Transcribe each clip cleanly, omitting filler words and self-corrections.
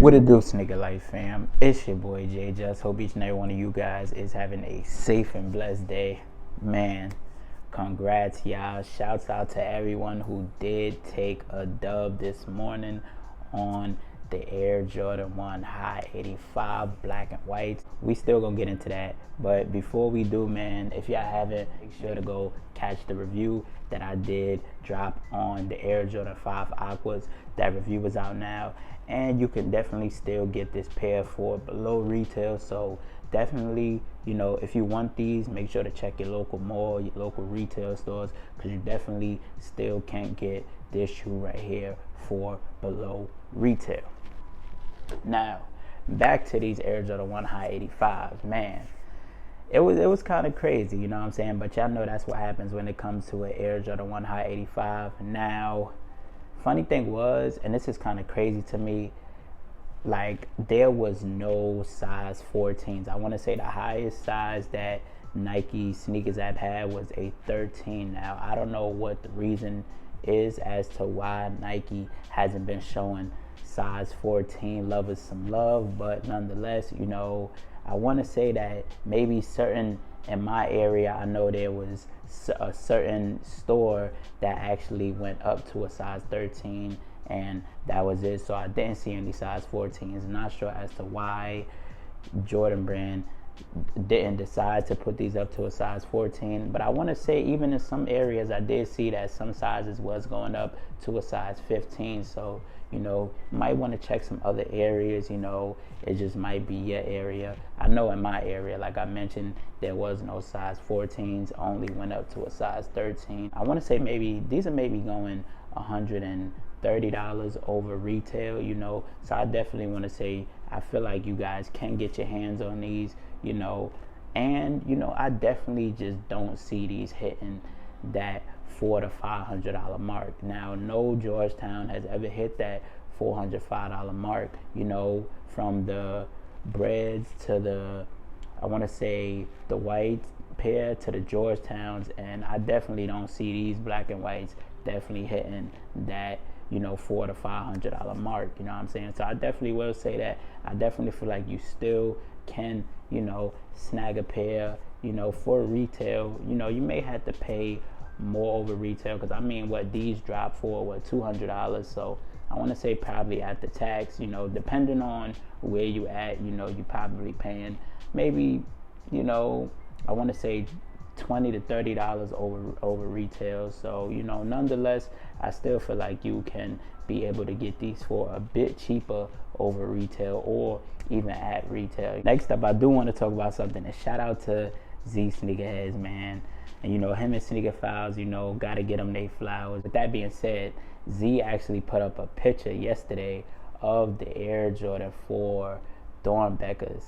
What it do, Sneaker Life fam? It's your boy J-Jus. Hope each and every one of you guys is having a safe and blessed day. Man, congrats, y'all. Shouts out to everyone who did take a dub this morning on the Air Jordan 1 High 85 black and white. We still gonna get into that, but before we do, man, if y'all haven't, make sure to go catch the review that I did drop on the Air Jordan 5 Aquas. That review is out now, and you can definitely still get this pair for below retail. So definitely, if you want these, make sure to check your local mall, your local retail stores, because you definitely still can't get this shoe right here for below retail. Now, back to these Air Jordan 1 High 85, man. It was kind of crazy, you know what I'm saying? But y'all know that's what happens when it comes to an Air Jordan 1 High 85. Now, funny thing was, and this is kind of crazy to me, like, there was no size 14s. I want to say the highest size that Nike sneakers app had was a 13. Now, I don't know what the reason is as to why Nike hasn't been showing size 14 lovers some love, but nonetheless, I want to say that maybe certain in my area, I know there was a certain store that actually went up to a size 13, and that was it. So I didn't see any size 14s. Not sure as to why Jordan brand didn't decide to put these up to a size 14, but I want to say even in some areas I did see that some sizes was going up to a size 15. So might want to check some other areas. It just might be your area. I know in my area, like I mentioned, there was no size 14s, only went up to a size 13. I want to say maybe these are maybe going $130 over retail, so I definitely want to say I feel like you guys can get your hands on these, and I definitely just don't see these hitting that $400 to $500 mark. Now, no Georgetown has ever hit that $405 mark, from the breads to the, I want to say, the white pair to the Georgetowns, and I definitely don't see these black and whites definitely hitting that $400 to $500 mark. You know what I'm saying? So I definitely will say that I definitely feel like you still can snag a pair for retail. You may have to pay more over retail, because I mean, what these drop for, $200. So I want to say probably at the tax, depending on where you at, you probably paying maybe I want to say $20 to $30 over retail. So nonetheless, I still feel like you can be able to get these for a bit cheaper over retail or even at retail. Next up, I do want to talk about something, and shout out to Z Sneakerheads, man. And him and Sneaker Files, gotta get them they flowers. With that being said, Z actually put up a picture yesterday of the Air Jordan 4 Dornbeckers.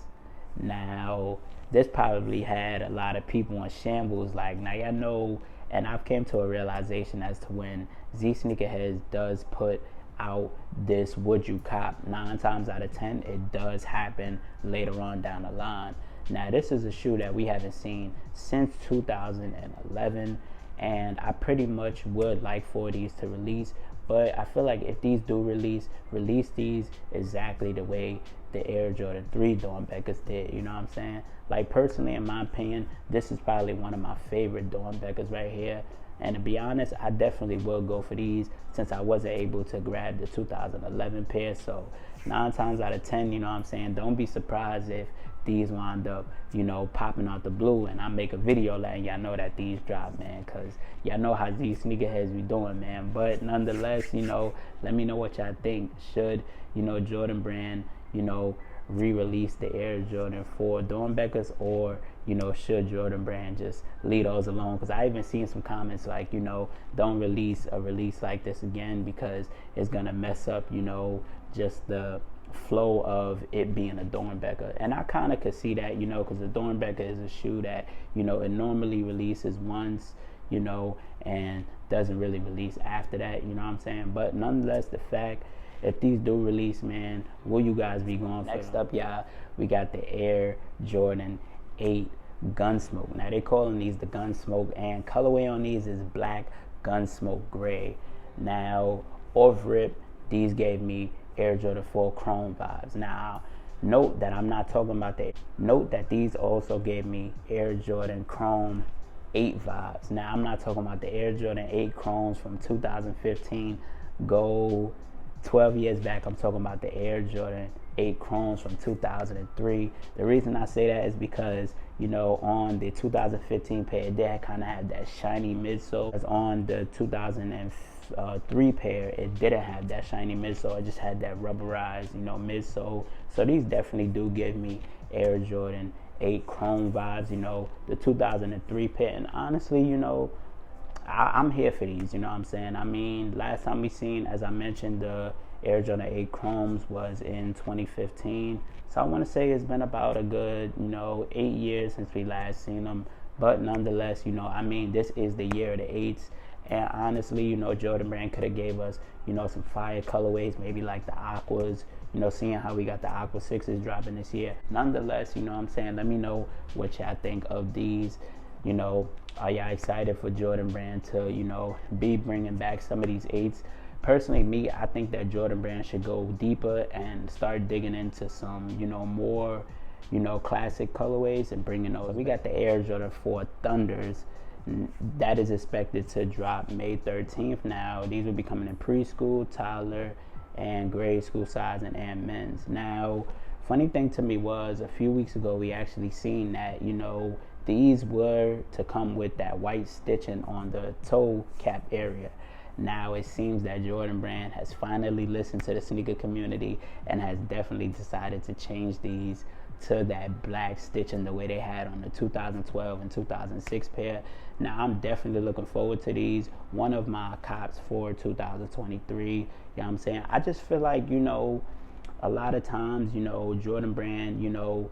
Now, this probably had a lot of people on shambles. Like, now y'all know, and I've came to a realization as to when Z Sneakerheads does put out this would you cop, 9 times out of 10 it does happen later on down the line. Now, this is a shoe that we haven't seen since 2011, and I pretty much would like for these to release, but I feel like if these do release these exactly the way the Air Jordan 3 Dornbeckers did. You know what I'm saying? Like, personally, in my opinion, this is probably one of my favorite Dornbeckers right here. And to be honest, I definitely will go for these since I wasn't able to grab the 2011 pair. So 9 times out of 10, you know what I'm saying, don't be surprised if these wind up, popping out the blue, and I make a video letting y'all know that these drop, man, because y'all know how these sneakerheads be doing, man. But nonetheless, let me know what y'all think. Should, Jordan brand, re-release the Air Jordan 4 Dornbeckers, or should Jordan brand just leave those alone? Because I even seen some comments like, don't release a release like this again, because it's gonna mess up, just the flow of it being a Dornbecker. And I kind of could see that, because the Dornbecker is a shoe that it normally releases once, and doesn't really release after that, you know what I'm saying? But nonetheless, the fact, if these do release, man, will you guys be going for? Next up, y'all, we got the Air Jordan 8 Gunsmoke. Now, they calling these the Gunsmoke, and colorway on these is black Gunsmoke gray. Now, off rip, these gave me, Air Jordan 4 Chrome vibes. Now, note that I'm not talking about the. Note that these also gave me Air Jordan Chrome 8 vibes. Now, I'm not talking about the Air Jordan 8 Chromes from 2015. Go 12 years back. I'm talking about the Air Jordan 8 Chromes from 2003. The reason I say that is because, you know, on the 2015 pair, it did kind of have that shiny midsole. As on the 2003 pair, it didn't have that shiny midsole. It just had that rubberized, you know, midsole. So these definitely do give me Air Jordan 8 Chrome vibes, you know, the 2003 pair. And honestly, you know, I'm here for these, you know what I'm saying? I mean, last time we seen, as I mentioned, the Air Jordan 8 Chromes was in 2015. So I want to say it's been about a good, you know, 8 years since we last seen them. But nonetheless, you know, I mean, this is the year of the 8s. And honestly, you know, Jordan Brand could have gave us, you know, some fire colorways, maybe like the Aquas, you know, seeing how we got the Aqua 6s dropping this year. Nonetheless, you know what I'm saying? Let me know what y'all think of these. You know, are y'all excited for Jordan Brand to, you know, be bringing back some of these 8s? Personally, me, I think that Jordan Brand should go deeper and start digging into some, you know, more, you know, classic colorways and bringing those. We got the Air Jordan 4 Thunders. That is expected to drop May 13th. Now, these will be coming in preschool, toddler, and grade school sizing and men's. Now, funny thing to me was a few weeks ago, we actually seen that, you know, these were to come with that white stitching on the toe cap area. Now it seems that Jordan Brand has finally listened to the sneaker community and has definitely decided to change these to that black stitching the way they had on the 2012 and 2006 pair. Now I'm definitely looking forward to these. One of my cops for 2023. You know what I'm saying? I just feel like, you know, a lot of times, you know, Jordan Brand, you know,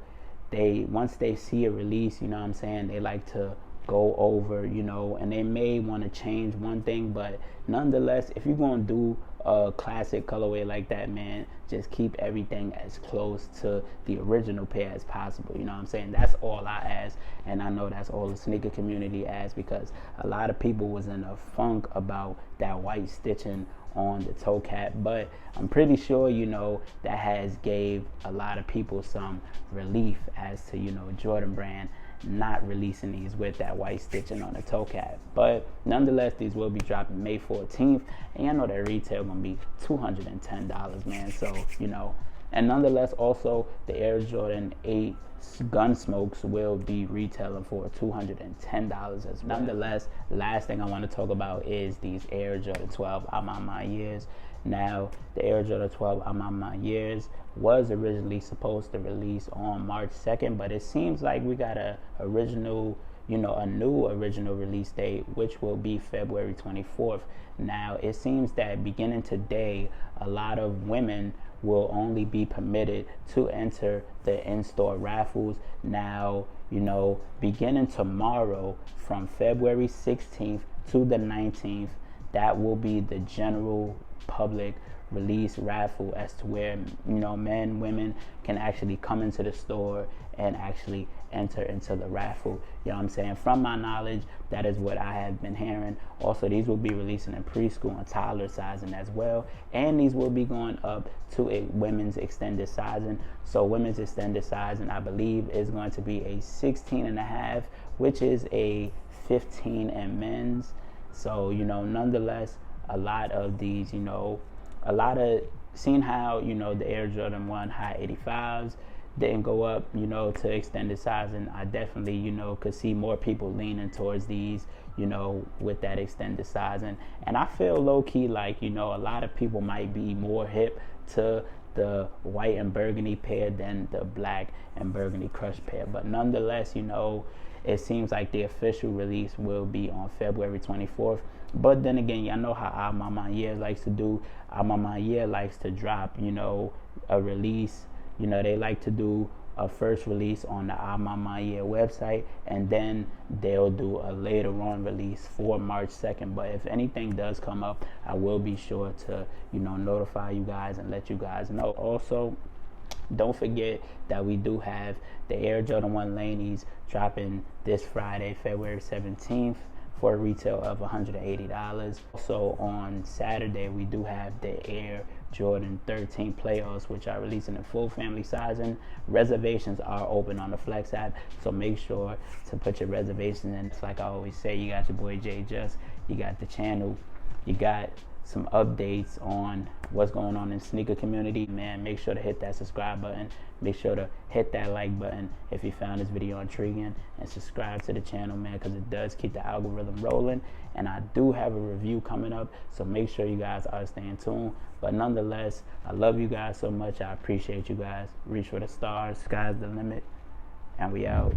they once they see a release, you know what I'm saying, they like to go over, you know, and they may want to change one thing, but nonetheless, if you're going to do a classic colorway like that, man, just keep everything as close to the original pair as possible. You know what I'm saying? That's all I ask, and I know that's all the sneaker community asks, because a lot of people was in a funk about that white stitching on the toe cap. But I'm pretty sure, you know, that has gave a lot of people some relief as to, you know, Jordan Brand not releasing these with that white stitching on the toe cap. But nonetheless, these will be dropping May 14th, and I know that retail gonna be $210, man. So, you know, and nonetheless, also the Air Jordan 8 Gunsmokes will be retailing for $210 as well. Nonetheless, last thing I want to talk about is these Air Jordan 12 I'm on my years. Now, the Air Jordan 12 I'm on my years was originally supposed to release on March 2nd, but it seems like we got a original, you know, a new original release date, which will be February 24th. Now, it seems that beginning today, a lot of women will only be permitted to enter the in-store raffles. Now, you know, beginning tomorrow from February 16th to the 19th, that will be the general public release raffle, as to where, you know, men, women can actually come into the store and actually enter into the raffle. You know what I'm saying? From my knowledge, that is what I have been hearing. Also, these will be releasing in preschool and toddler sizing as well, and these will be going up to a women's extended sizing. So women's extended sizing, I believe, is going to be a 16.5, which is a 15 in men's. So, you know, nonetheless, a lot of these, you know, a lot of, seeing how, you know, the Air Jordan 1 high 85s didn't go up, you know, to extended sizing, I definitely, you know, could see more people leaning towards these, you know, with that extended sizing. And I feel low-key like, you know, a lot of people might be more hip to the white and burgundy pair than the black and burgundy crush pair. But nonetheless, you know, it seems like the official release will be on February 24th. But then again, y'all know how Maniere likes to do. Maniere likes to drop, you know, a release. You know, they like to do a first release on the Maniere website, and then they'll do a later on release for March 2nd. But if anything does come up, I will be sure to, you know, notify you guys and let you guys know. Also, don't forget that we do have the Air Jordan 1 Laneys dropping this Friday, February 17th, for a retail of $180. Also on Saturday, we do have the Air Jordan 13 playoffs, which are releasing in full family sizing. Reservations are open on the Flex app, so make sure to put your reservations in. It's like I always say, you got your boy J-Jus, you got the channel, you got some updates on what's going on in the sneaker community. Man, make sure to hit that subscribe button, make sure to hit that like button if you found this video intriguing, and subscribe to the channel, man, because it does keep the algorithm rolling. And I do have a review coming up, so make sure you guys are staying tuned. But nonetheless, I love you guys so much. I appreciate you guys. Reach for the stars, sky's the limit, and we out.